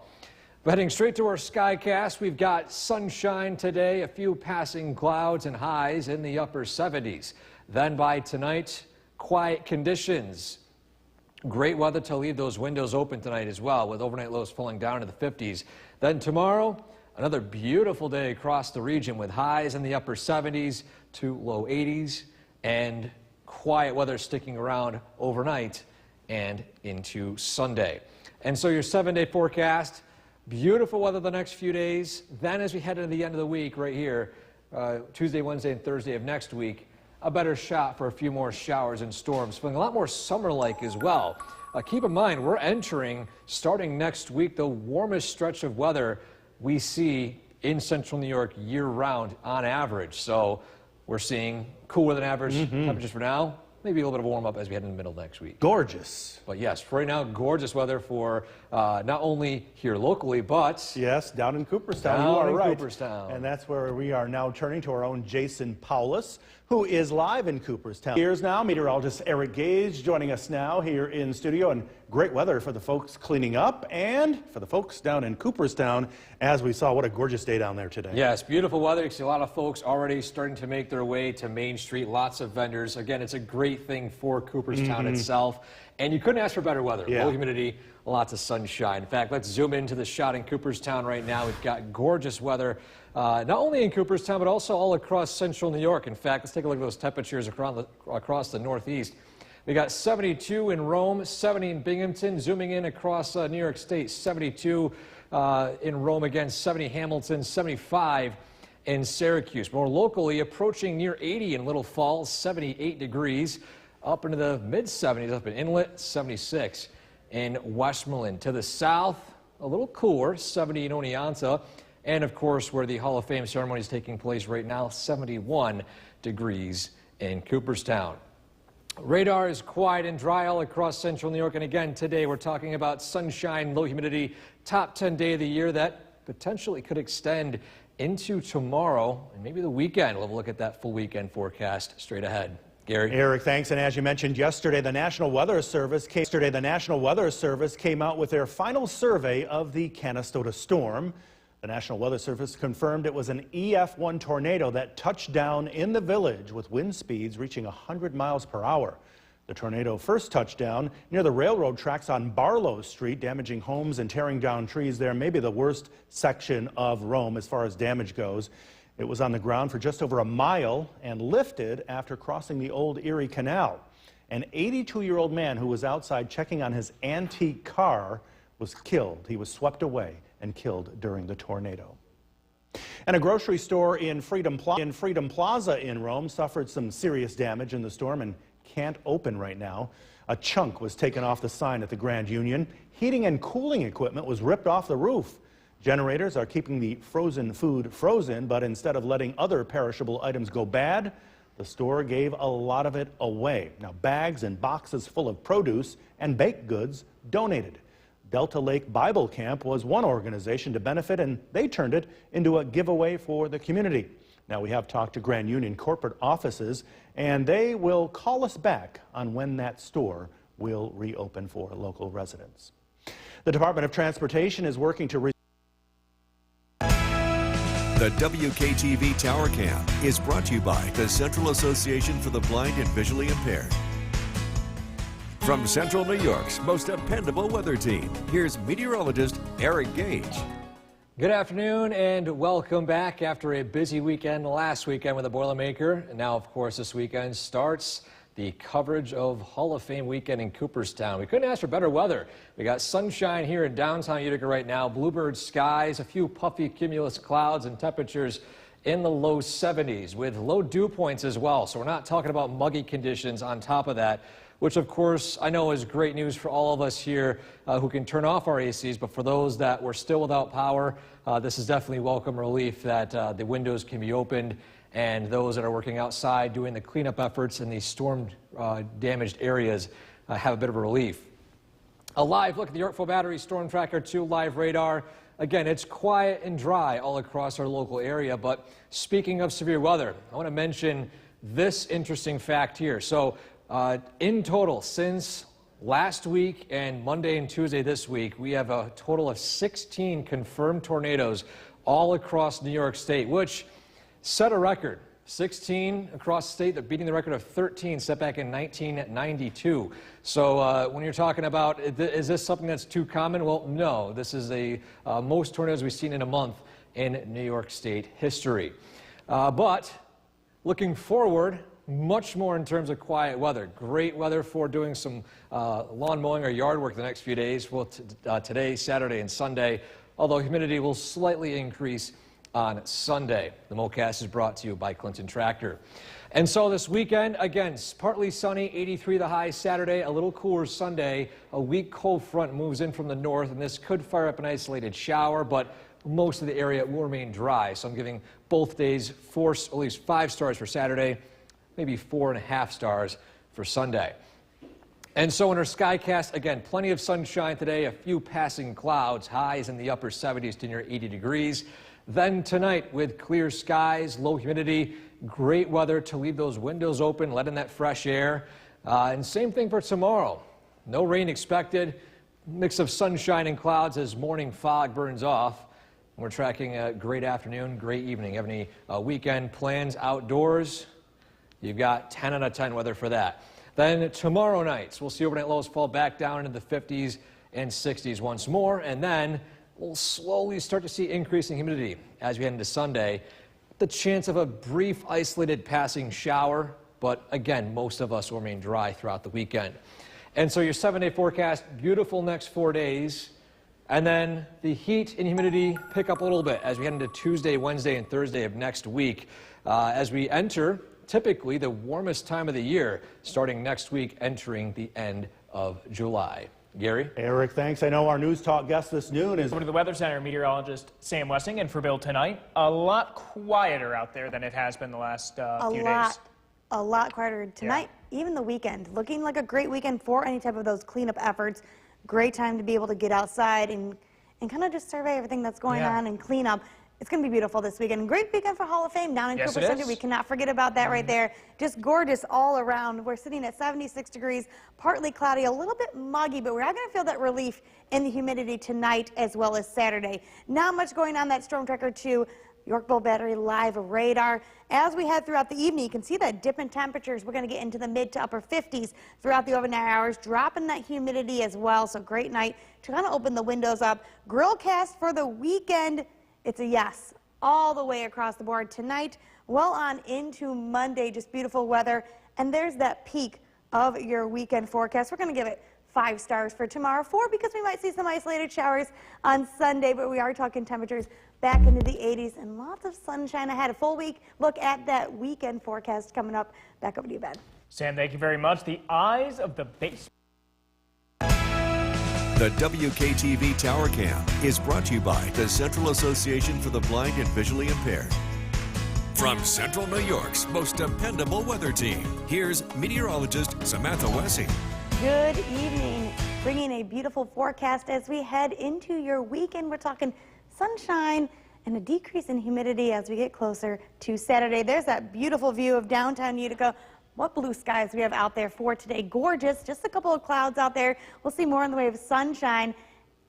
But heading straight to our Skycast, we've got sunshine today, a few passing clouds and highs in the upper 70s. Then by tonight, quiet conditions. Great weather to leave those windows open tonight as well, with overnight lows falling down to the 50s. Then tomorrow, another beautiful day across the region with highs in the upper 70s to low 80s and quiet weather sticking around overnight and into Sunday. And so your 7-day forecast, beautiful weather the next few days. Then as we head into the end of the week right here, Tuesday, Wednesday, and Thursday of next week, a better shot for a few more showers and storms, feeling a lot more summer-like as well. Keep in mind, we're entering, starting next week, the warmest stretch of weather we see in central New York year-round on average. So we're seeing cooler than average temperatures for now. Maybe a little bit of warm up as we head in the middle of next week. Gorgeous. But yes, for right now, gorgeous weather for not only here locally, but Yes, down in Cooperstown. Down you are in right. Cooperstown. And that's where we are now turning to our own Jason Paulus, who is live in Cooperstown. Here's now meteorologist Eric Gage joining us now here in studio. And great weather for the folks cleaning up and for the folks down in Cooperstown, as we saw. What a gorgeous day down there today. yes, beautiful weather. You see a lot of folks already starting to make their way to Main Street. Lots of vendors. Again, it's a great thing for Cooperstown itself. And you couldn't ask for better weather. Yeah. Low humidity, lots of sunshine. In fact, let's zoom into the shot in Cooperstown right now. We've got gorgeous weather, not only in Cooperstown, but also all across central New York. In fact, let's take a look at those temperatures across the Northeast. We got 72 in Rome, 70 in Binghamton, zooming in across New York State, 72 in Rome again, 70 Hamilton, 75 in Syracuse. More locally, approaching near 80 in Little Falls, 78 degrees, up into the mid-70s up in Inlet, 76 in Westmoreland. To the south, a little cooler, 70 in Oneonta, and of course where the Hall of Fame ceremony is taking place right now, 71 degrees in Cooperstown. Radar is quiet and dry all across central New York, and again today we're talking about sunshine, low humidity, top 10 day of the year that potentially could extend into tomorrow and maybe the weekend. We'll have a look at that full weekend forecast straight ahead. Gary. Eric, thanks. And as you mentioned yesterday, the National Weather Service came out with their final survey of the Canastota storm. The National Weather Service confirmed it was an EF1 tornado that touched down in the village with wind speeds reaching 100 miles per hour. The tornado first touched down near the railroad tracks on Barlow Street, damaging homes and tearing down trees there. Maybe the worst section of Rome as far as damage goes. It was on the ground for just over a mile and lifted after crossing the old Erie Canal. An 82-year-old man who was outside checking on his antique car was killed. He was swept away and killed during the tornado. And a grocery store in Freedom Plaza in Rome suffered some serious damage in the storm and can't open right now. A chunk was taken off the sign at the Grand Union. Heating and cooling equipment was ripped off the roof. Generators are keeping the frozen food frozen, but instead of letting other perishable items go bad, the store gave a lot of it away. Now, bags and boxes full of produce and baked goods donated. Delta Lake Bible Camp was one organization to benefit, and they turned it into a giveaway for the community. Now, we have talked to Grand Union corporate offices, and they will call us back on when that store will reopen for local residents. The Department of Transportation is working to The WKTV Tower Cam is brought to you by the Central Association for the Blind and Visually Impaired. From Central New York's most dependable weather team, here's meteorologist Eric Gage. Good afternoon and welcome back after a busy weekend last weekend with the Boilermaker. And now, of course, this weekend starts the coverage of Hall of Fame weekend in Cooperstown. We couldn't ask for better weather. We got sunshine here in downtown Utica right now, bluebird skies, a few puffy cumulus clouds, and temperatures in the low 70s with low dew points as well. So we're not talking about muggy conditions on top of that, which of course I know is great news for all of us here who can turn off our ACs. But for those that were still without power, this is definitely welcome relief that the windows can be opened, and those that are working outside doing the cleanup efforts in these storm damaged areas have a bit of a relief. A live look at the Yorkville Battery Storm Tracker 2 live radar. Again, it's quiet and dry all across our local area, but speaking of severe weather, I want to mention this interesting fact here. So in total, since last week and Monday and Tuesday this week, we have a total of 16 confirmed tornadoes all across New York State, which set a record. 16 across the state. They're beating the record of 13 set back in 1992. So when you're talking about, is this something that's too common? Well, no. This is the most tornadoes we've seen in a month in New York State history. But looking forward, much more in terms of quiet weather. Great weather for doing some lawn mowing or yard work the next few days. Well, today, Saturday, and Sunday, although humidity will slightly increase on Sunday. The MoCast is brought to you by Clinton Tractor. And so this weekend, again, partly sunny, 83 the high Saturday, a little cooler Sunday. A weak cold front moves in from the north, and this could fire up an isolated shower, but most of the area will remain dry. So I'm giving both days at least 5 stars for Saturday, maybe 4.5 stars for Sunday. And so in our Skycast, again, plenty of sunshine today, a few passing clouds, highs in the upper 70s to near 80 degrees. Then tonight, with clear skies, low humidity, great weather to leave those windows open, let in that fresh air. And same thing for tomorrow. No rain expected. Mix of sunshine and clouds as morning fog burns off. We're tracking a great afternoon, great evening. Have any weekend plans outdoors? You've got 10 out of 10 weather for that. Then tomorrow night, we'll see overnight lows fall back down into the 50s and 60s once more. And then we'll slowly start to see increasing humidity as we head into Sunday. The chance of a brief isolated passing shower, but again, most of us will remain dry throughout the weekend. And so your 7-day forecast, beautiful next 4 days. And then the heat and humidity pick up a little bit as we head into Tuesday, Wednesday, and Thursday of next week. As we enter typically the warmest time of the year, starting next week, entering the end of July. Gary? Eric, thanks. I know our News Talk guest this noon is... Over to the Weather Center, meteorologist Sam Wessing, and for Bill tonight, a lot quieter out there than it has been the last few days. A lot quieter tonight, even the weekend. Looking like a great weekend for any type of those cleanup efforts. Great time to be able to get outside and kind of just survey everything that's going on and clean up. It's going to be beautiful this weekend. Great weekend for Hall of Fame down in Cooper Center. We cannot forget about that right there. Just gorgeous all around. We're sitting at 76 degrees, partly cloudy, a little bit muggy, but we're not going to feel that relief in the humidity tonight as well as Saturday. Not much going on that Storm Tracker 2 Yorkville Battery live radar. As we head throughout the evening, you can see that dip in temperatures. We're going to get into the mid to upper 50s throughout the overnight hours, dropping that humidity as well. So great night to kind of open the windows up. Grillcast for the weekend. It's a yes all the way across the board tonight, well on into Monday. Just beautiful weather. And there's that peak of your weekend forecast. We're going to give it 5 stars for tomorrow, 4 because we might see some isolated showers on Sunday, but we are talking temperatures back into the 80s and lots of sunshine ahead. A full week look at that weekend forecast coming up. Back over to you, Ben. Sam, thank you very much. The eyes of the base. The WKTV Tower Cam is brought to you by the Central Association for the Blind and Visually Impaired. From Central New York's most dependable weather team, here's meteorologist Samantha Wessing. Good evening. Bringing a beautiful forecast as we head into your weekend. We're talking sunshine and a decrease in humidity as we get closer to Saturday. There's that beautiful view of downtown Utica. What blue skies we have out there for today. Gorgeous. Just a couple of clouds out there. We'll see more in the way of sunshine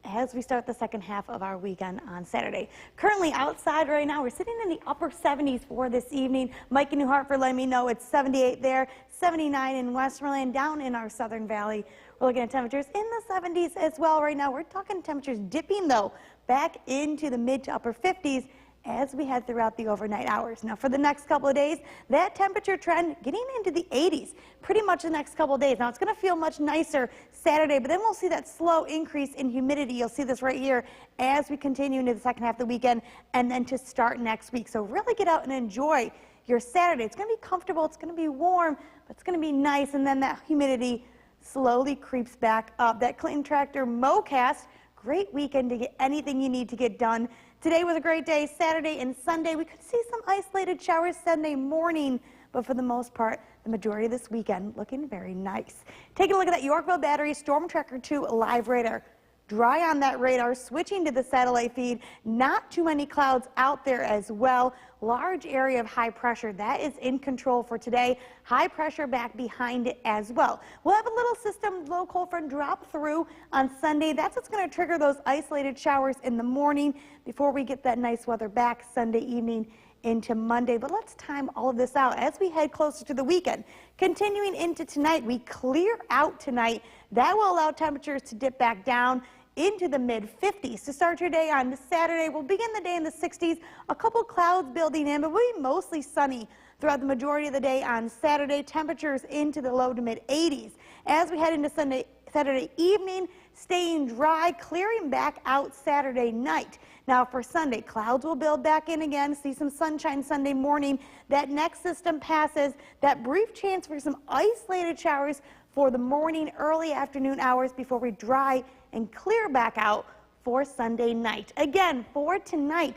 as we start the second half of our weekend on Saturday. Currently outside right now, we're sitting in the upper 70s for this evening. Mike in New Hartford let me know it's 78 there, 79 in Westmoreland, down in our Southern Valley. We're looking at temperatures in the 70s as well right now. We're talking temperatures dipping, though, back into the mid to upper 50s as we head throughout the overnight hours. Now for the next couple of days, that temperature trend getting into the 80s pretty much the next couple of days. Now it's going to feel much nicer Saturday, but then we'll see that slow increase in humidity. You'll see this right here as we continue into the second half of the weekend and then to start next week. So really get out and enjoy your Saturday. It's going to be comfortable, it's going to be warm, but it's going to be nice, and then that humidity slowly creeps back up. That Clinton Tractor Mowcast, great weekend to get anything you need to get done. Today was a great day. Saturday and Sunday, we could see some isolated showers Sunday morning, but for the most part, the majority of this weekend looking very nice. Taking a look at that Yorkville Battery Storm Tracker 2 live radar. Dry on that radar, switching to the satellite feed. Not too many clouds out there as well. Large area of high pressure. That is in control for today. High pressure back behind it as well. We'll have a little system low cold front drop through on Sunday. That's what's going to trigger those isolated showers in the morning before we get that nice weather back Sunday evening into Monday. But let's time all of this out as we head closer to the weekend. Continuing into tonight, we clear out tonight. That will allow temperatures to dip back down into the mid-50s. To start your day on Saturday, we'll begin the day in the 60s. A couple clouds building in, but we'll be mostly sunny throughout the majority of the day on Saturday. Temperatures into the low to mid-80s. As we head into Saturday evening, staying dry, clearing back out Saturday night. Now for Sunday, clouds will build back in again. See some sunshine Sunday morning. That next system passes. That brief chance for some isolated showers for the morning, early afternoon hours before we dry and clear back out for Sunday night. Again, for tonight,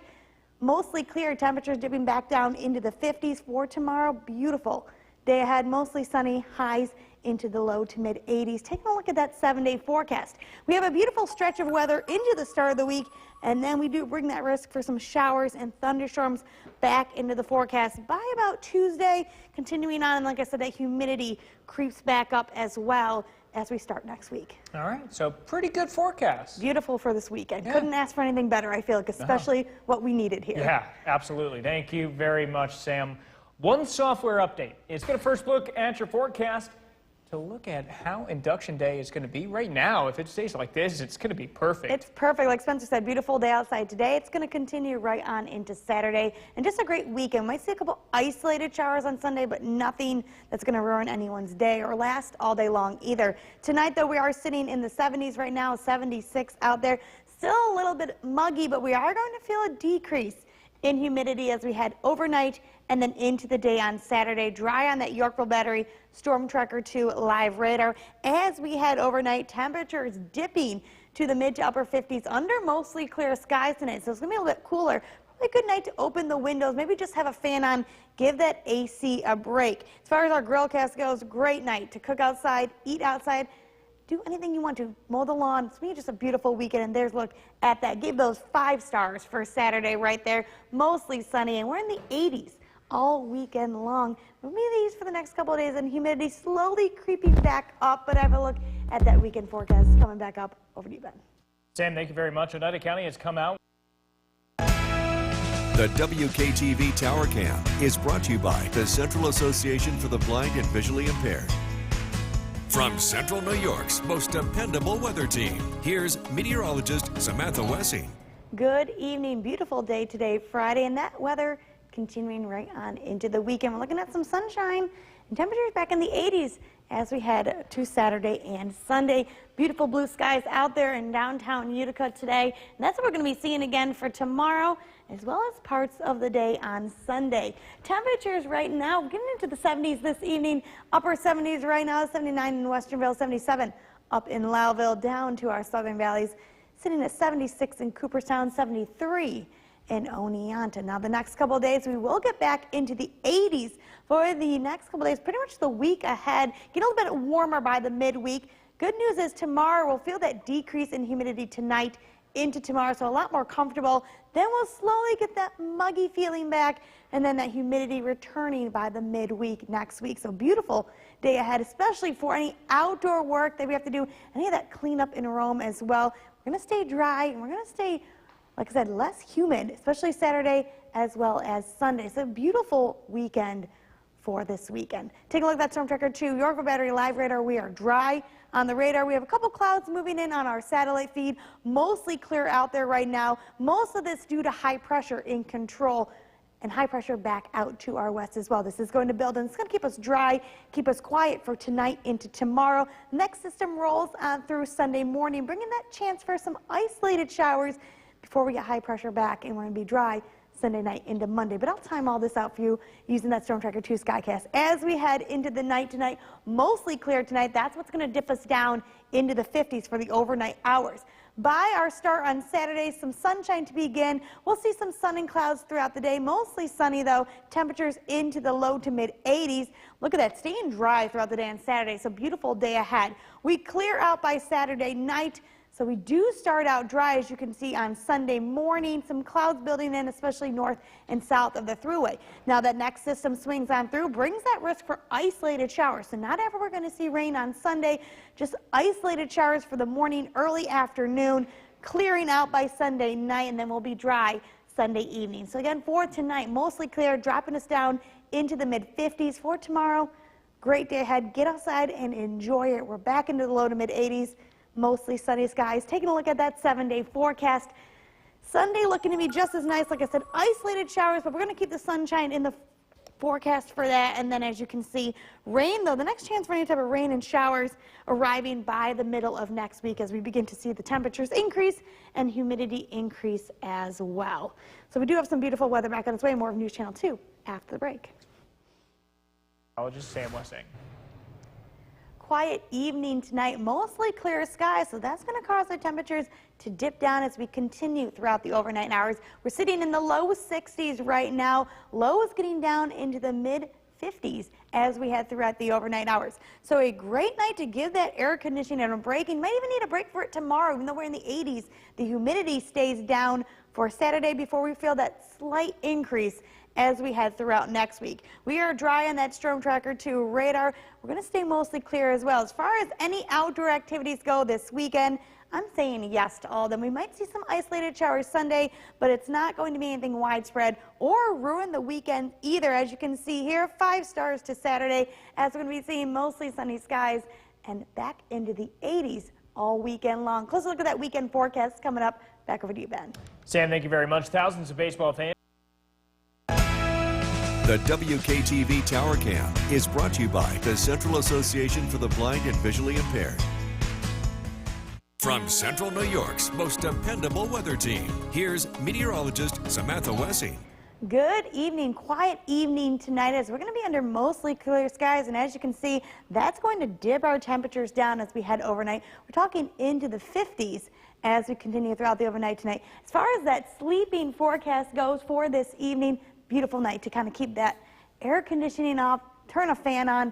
mostly clear, temperatures dipping back down into the 50s. For tomorrow, beautiful day ahead, mostly sunny, highs into the low to mid 80s. Taking a look at that 7-day forecast. We have a beautiful stretch of weather into the start of the week, and then we do bring that risk for some showers and thunderstorms back into the forecast by about Tuesday. Continuing on, like I said, that humidity creeps back up as well as we start next week. All right, so pretty good forecast. Beautiful for this weekend. Yeah. Couldn't ask for anything better, I feel like, especially what we needed here. Yeah, absolutely. Thank you very much, Sam. One software update. It's going to first look at your forecast to look at how induction day is going to be right now. If it stays like this, it's going to be perfect. It's perfect. Like Spencer said, beautiful day outside today. It's going to continue right on into Saturday. And just a great weekend. Might see a couple isolated showers on Sunday, but nothing that's going to ruin anyone's day or last all day long either. Tonight, though, we are sitting in the 70s right now, 76 out there. Still a little bit muggy, but we are going to feel a decrease in humidity as we head overnight and then into the day on Saturday. Dry on that Yorkville Battery Storm Tracker 2 live radar. As we head overnight, temperatures dipping to the mid to upper 50s under mostly clear skies tonight. So it's going to be a little bit cooler. Probably a good night to open the windows. Maybe just have a fan on. Give that AC a break. As far as our grill cast goes, great night to cook outside, eat outside. Do anything you want to. Mow the lawn. It's going to be just a beautiful weekend. And there's a look at that. Give those 5 stars for Saturday right there. Mostly sunny. And we're in the 80s all weekend long. We'll be these for the next couple of days. And humidity slowly creeping back up. But have a look at that weekend forecast coming back up. Over to you, Ben. Sam, thank you very much. Oneida County has come out. The WKTV Tower Cam is brought to you by the Central Association for the Blind and Visually Impaired. From Central New York's most dependable weather team, here's meteorologist Samantha Wessing. Good evening. Beautiful day today, Friday, and that weather continuing right on into the weekend. We're looking at some sunshine and temperatures back in the 80s as we head to Saturday and Sunday. Beautiful blue skies out there in downtown Utica today. And that's what we're going to be seeing again for tomorrow, as well as parts of the day on Sunday. Temperatures right now getting into the 70s this evening, upper 70s right now, 79 in Westernville, 77 up in Lowville, down to our southern valleys, sitting at 76 in Cooperstown, 73 in Oneonta. Now the next couple of days we will get back into the 80s for the next couple of days, pretty much the week ahead. Get a little bit warmer by the midweek. Good news is tomorrow we'll feel that decrease in humidity tonight into tomorrow, so a lot more comfortable. Then we'll slowly get that muggy feeling back, and then that humidity returning by the midweek next week. So beautiful day ahead, especially for any outdoor work that we have to do, any of that cleanup in Rome as well. We're going to stay dry, and we're going to stay, like I said, less humid, especially Saturday as well as Sunday. So a beautiful weekend for this weekend. Take a look at that Storm Tracker 2 Yorkville Battery Live Radar. We are dry on the radar. We have a couple clouds moving in on our satellite feed. Mostly clear out there right now. Most of this due to high pressure in control and high pressure back out to our west as well. This is going to build, and it's going to keep us dry, keep us quiet for tonight into tomorrow. Next system rolls on through Sunday morning, bringing that chance for some isolated showers before we get high pressure back, and we're going to be dry Sunday night into Monday. But I'll time all this out for you using that Storm Tracker 2 Skycast. As we head into the night tonight, mostly clear tonight. That's what's going to dip us down into the 50s for the overnight hours. By our start on Saturday, some sunshine to begin. We'll see some sun and clouds throughout the day. Mostly sunny, though. Temperatures into the low to mid 80s. Look at that, staying dry throughout the day on Saturday. So beautiful day ahead. We clear out by Saturday night. So we do start out dry, as you can see, on Sunday morning. Some clouds building in, especially north and south of the thruway. Now that next system swings on through, brings that risk for isolated showers. So not ever we're going to see rain on Sunday, just isolated showers for the morning, early afternoon, clearing out by Sunday night, and then we'll be dry Sunday evening. So again, for tonight, mostly clear, dropping us down into the mid-50s. For tomorrow, great day ahead. Get outside and enjoy it. We're back into the low to mid-80s. Mostly sunny skies. Taking a look at that 7-day forecast. Sunday looking to be just as nice. Like I said, isolated showers, but we're going to keep the sunshine in the forecast for that. And then, as you can see, rain, though. The next chance for any type of rain and showers arriving by the middle of next week as we begin to see the temperatures increase and humidity increase as well. So we do have some beautiful weather back on its way. More of News Channel 2 after the break. Sam Wessing. Quiet evening tonight, mostly clear skies, so that's going to cause our temperatures to dip down as we continue throughout the overnight hours. We're sitting in the low 60s right now. Low is getting down into the mid 50s as we head throughout the overnight hours. So a great night to give that air conditioning a break. You might even need a break for it tomorrow, even though we're in the 80s. The humidity stays down for Saturday before we feel that slight increase as we head throughout next week. We are dry on that Storm Tracker 2 radar. We're going to stay mostly clear as well. As far as any outdoor activities go this weekend, I'm saying yes to all of them. We might see some isolated showers Sunday, but it's not going to be anything widespread or ruin the weekend either. As you can see here, 5 stars to Saturday, as we're going to be seeing mostly sunny skies and back into the 80s all weekend long. Close look at that weekend forecast coming up. Back over to you, Ben. Sam, thank you very much. Thousands of baseball fans. The WKTV Tower Cam is brought to you by the Central Association for the Blind and Visually Impaired. From Central New York's most dependable weather team, here's meteorologist Samantha Wessing. Good evening, quiet evening tonight as we're going to be under mostly clear skies, and as you can see, that's going to dip our temperatures down as we head overnight. We're talking into the 50s as we continue throughout the overnight tonight. As far as that sleeping forecast goes for this evening, beautiful night to kind of keep that air conditioning off, turn a fan on,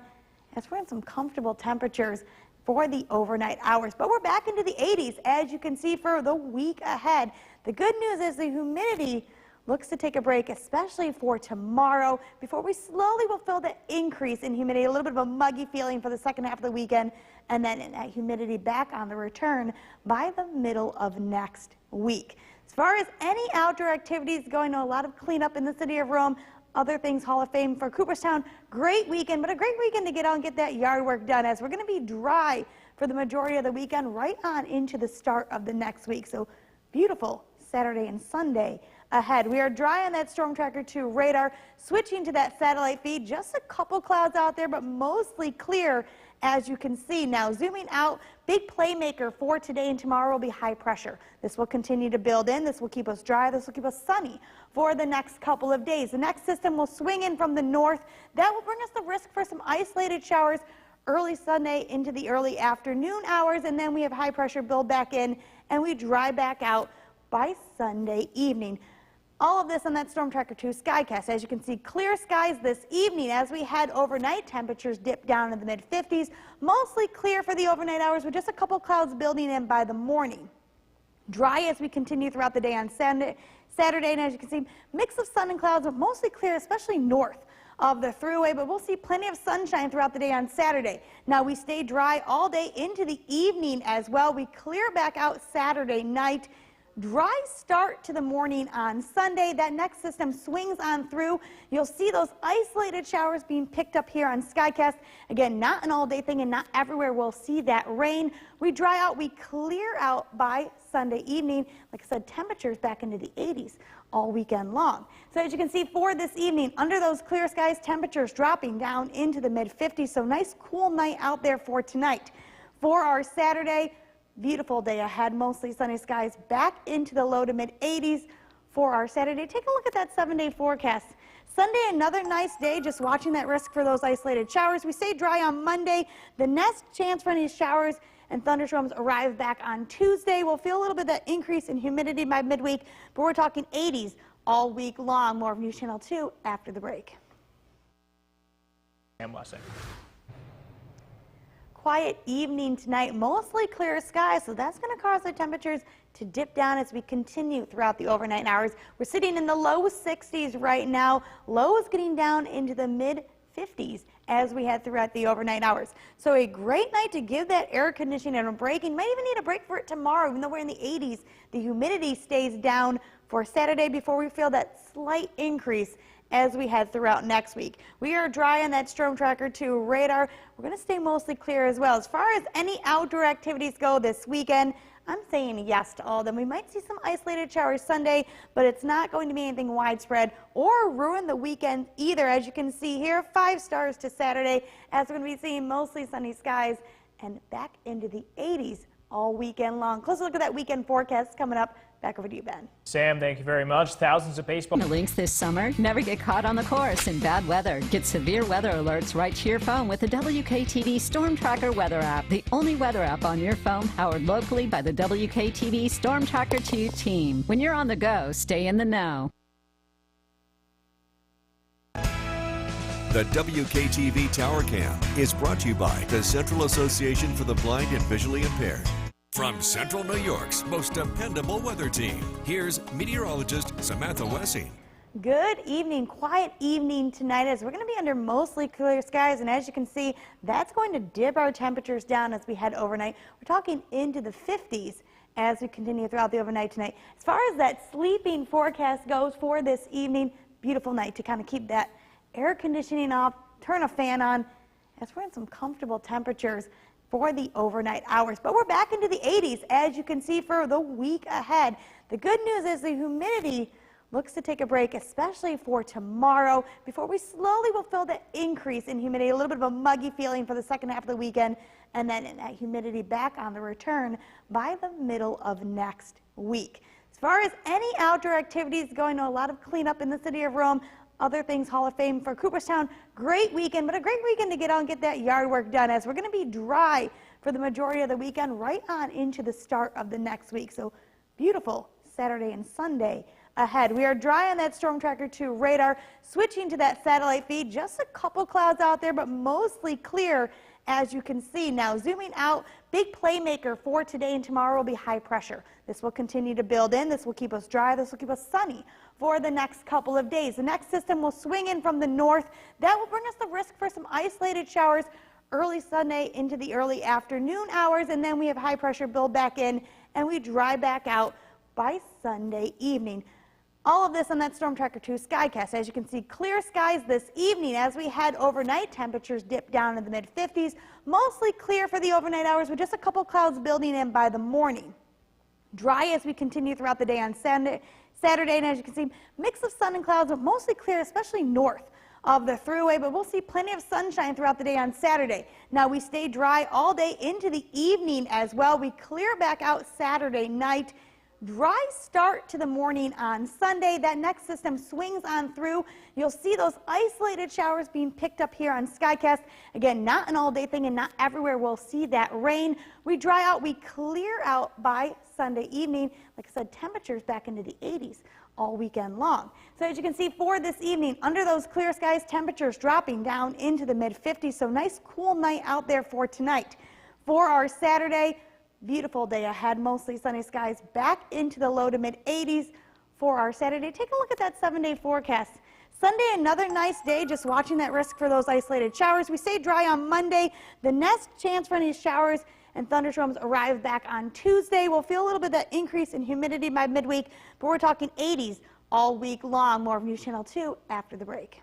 as we're in some comfortable temperatures for the overnight hours. But we're back into the 80s, as you can see, for the week ahead. The good news is the humidity looks to take a break, especially for tomorrow, before we slowly will feel the increase in humidity, a little bit of a muggy feeling for the second half of the weekend, and then that humidity back on the return by the middle of next week. As far as any outdoor activities going, a lot of cleanup in the city of Rome, other things, Hall of Fame for Cooperstown. Great weekend, but a great weekend to get out and get that yard work done, as we're going to be dry for the majority of the weekend, right on into the start of the next week. So beautiful Saturday and Sunday ahead. We are dry on that Storm Tracker 2 radar, switching to that satellite feed. Just a couple clouds out there, but mostly clear, as you can see. Now zooming out, big playmaker for today and tomorrow will be high pressure. This will continue to build in. This will keep us dry. This will keep us sunny for the next couple of days. The next system will swing in from the north. That will bring us the risk for some isolated showers early Sunday into the early afternoon hours, and then we have high pressure build back in, and we dry back out by Sunday evening. All of this on that Storm Tracker 2 Skycast. As you can see, clear skies this evening as we head overnight. Temperatures dip down in the mid-50s. Mostly clear for the overnight hours with just a couple clouds building in by the morning. Dry as we continue throughout the day on Saturday, and as you can see, mix of sun and clouds, but mostly clear, especially north of the thruway, but we'll see plenty of sunshine throughout the day on Saturday. Now we stay dry all day into the evening as well. We clear back out Saturday night. Dry start to the morning on Sunday. That next system swings on through. You'll see those isolated showers being picked up here on Skycast. Again, not an all-day thing and not everywhere we'll see that rain. We dry out, we clear out by Sunday evening. Like I said, temperatures back into the 80s all weekend long. So as you can see for this evening, under those clear skies, temperatures dropping down into the mid-50s. So nice cool night out there for tonight. For our Saturday, beautiful day ahead, mostly sunny skies back into the low to mid 80s for our Saturday. Take a look at that 7-day forecast. Sunday, another nice day, just watching that risk for those isolated showers. We stay dry on Monday. The next chance for any showers and thunderstorms arrive back on Tuesday. We'll feel a little bit of that increase in humidity by midweek, but we're talking 80s all week long. More of News Channel 2 after the break. And Wesson. Quiet evening tonight, mostly clear skies, so that's going to cause the temperatures to dip down as we continue throughout the overnight hours. We're sitting in the low 60s right now. Lows getting down into the mid 50s as we head throughout the overnight hours. So a great night to give that air conditioning a break. You might even need a break for it tomorrow, even though we're in the 80s. The humidity stays down for Saturday before we feel that slight increase as we head throughout next week. We are dry on that Storm Tracker 2 radar. We're going to stay mostly clear as well. As far as any outdoor activities go this weekend, I'm saying yes to all of them. We might see some isolated showers Sunday, but it's not going to be anything widespread or ruin the weekend either. As you can see here, 5 stars to Saturday, as we're going to be seeing mostly sunny skies and back into the 80s all weekend long. Closer look at that weekend forecast coming up. Back over to you, Ben. Sam, thank you very much. Thousands of baseball. The links this summer. Never get caught on the course in bad weather. Get severe weather alerts right to your phone with the WKTV Storm Tracker weather app. The only weather app on your phone powered locally by the WKTV Storm Tracker 2 team. When you're on the go, stay in the know. The WKTV Tower Cam is brought to you by the Central Association for the Blind and Visually Impaired. From Central New York's most dependable weather team, here's meteorologist Samantha Wessing. Good evening, quiet evening tonight as we're going to be under mostly clear skies, and as you can see, that's going to dip our temperatures down as we head overnight. We're talking into the 50s as we continue throughout the overnight tonight. As far as that sleeping forecast goes for this evening, beautiful night to kind of keep that air conditioning off, turn a fan on, as we're in some comfortable temperatures for the overnight hours. But we're back into the 80s, as you can see, for the week ahead. The good news is the humidity looks to take a break, especially for tomorrow, before we slowly will feel the increase in humidity, a little bit of a muggy feeling for the second half of the weekend, and then that humidity back on the return by the middle of next week. As far as any outdoor activities going, a lot of cleanup in the city of Rome, other things, Hall of Fame for Cooperstown. Great weekend, but a great weekend to get out and get that yard work done, as we're going to be dry for the majority of the weekend right on into the start of the next week. So beautiful Saturday and Sunday ahead. We are dry on that Storm Tracker 2 radar, switching to that satellite feed. Just a couple clouds out there, but mostly clear, as you can see. Now zooming out, big playmaker for today and tomorrow will be high pressure. This will continue to build in. This will keep us dry. This will keep us sunny for the next couple of days. The next system will swing in from the north. That will bring us the risk for some isolated showers early Sunday into the early afternoon hours, and then we have high pressure build back in, and we dry back out by Sunday evening. All of this on that Storm Tracker 2 Skycast. As you can see, clear skies this evening. As we head overnight, temperatures dip down to the mid-50s. Mostly clear for the overnight hours with just a couple clouds building in by the morning. Dry as we continue throughout the day on Saturday, and as you can see, mix of sun and clouds, but mostly clear, especially north of the thruway, but we'll see plenty of sunshine throughout the day on Saturday. Now we stay dry all day into the evening as well. We clear back out Saturday night. Dry start to the morning on Sunday. That next system swings on through. You'll see those isolated showers being picked up here on Skycast. Again, not an all-day thing and not everywhere we'll see that rain. We dry out, we clear out by Sunday evening. Like I said, temperatures back into the 80s all weekend long. So as you can see for this evening, under those clear skies, temperatures dropping down into the mid-50s. So nice cool night out there for tonight. For our Saturday, beautiful day ahead, mostly sunny skies back into the low to mid 80s for our Saturday. Take a look at that 7-day forecast. Sunday, another nice day, just watching that risk for those isolated showers. We stay dry on Monday. The next chance for any showers and thunderstorms arrive back on Tuesday. We'll feel a little bit of that increase in humidity by midweek, but we're talking 80s all week long. More of News Channel 2 after the break.